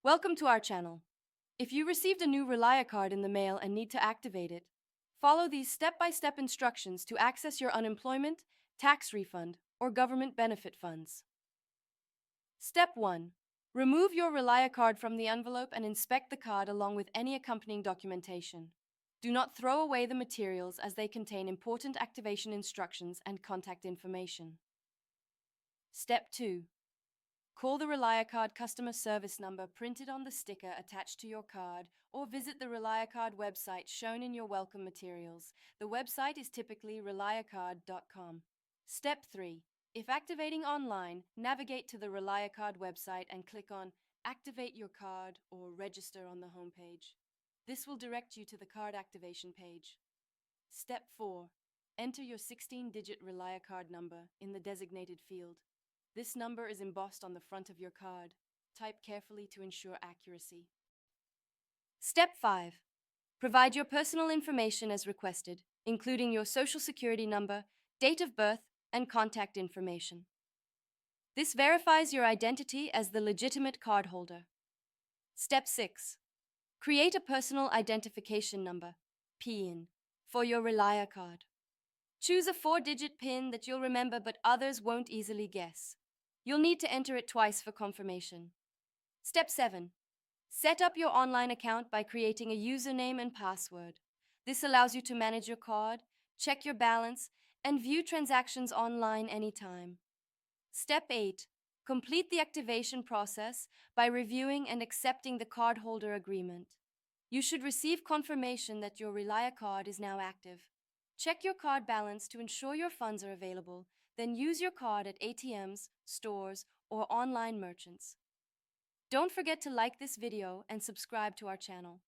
Welcome to our channel. If you received a new ReliaCard in the mail and need to activate it, follow these step-by-step instructions to access your unemployment, tax refund, or government benefit funds. Step 1. Remove your ReliaCard from the envelope and inspect the card along with any accompanying documentation. Do not throw away the materials as they contain important activation instructions and contact information. Step 2. Call the ReliaCard customer service number printed on the sticker attached to your card, or visit the ReliaCard website shown in your welcome materials. The website is typically reliacard.com. Step 3. If activating online, navigate to the ReliaCard website and click on Activate Your Card or Register on the homepage. This will direct you to the card activation page. Step 4. Enter your 16-digit ReliaCard number in the designated field. This number is embossed on the front of your card. Type carefully to ensure accuracy. Step 5. Provide your personal information as requested, including your social security number, date of birth, and contact information. This verifies your identity as the legitimate cardholder. Step 6. Create a personal identification number, PIN, for your ReliaCard. Choose a 4-digit PIN that you'll remember but others won't easily guess. You'll need to enter it twice for confirmation. Step 7. Set up your online account by creating a username and password. This allows you to manage your card, check your balance, and view transactions online anytime. Step 8. Complete the activation process by reviewing and accepting the cardholder agreement. You should receive confirmation that your ReliaCard is now active. Check your card balance to ensure your funds are available, then use your card at ATMs, stores, or online merchants. Don't forget to like this video and subscribe to our channel.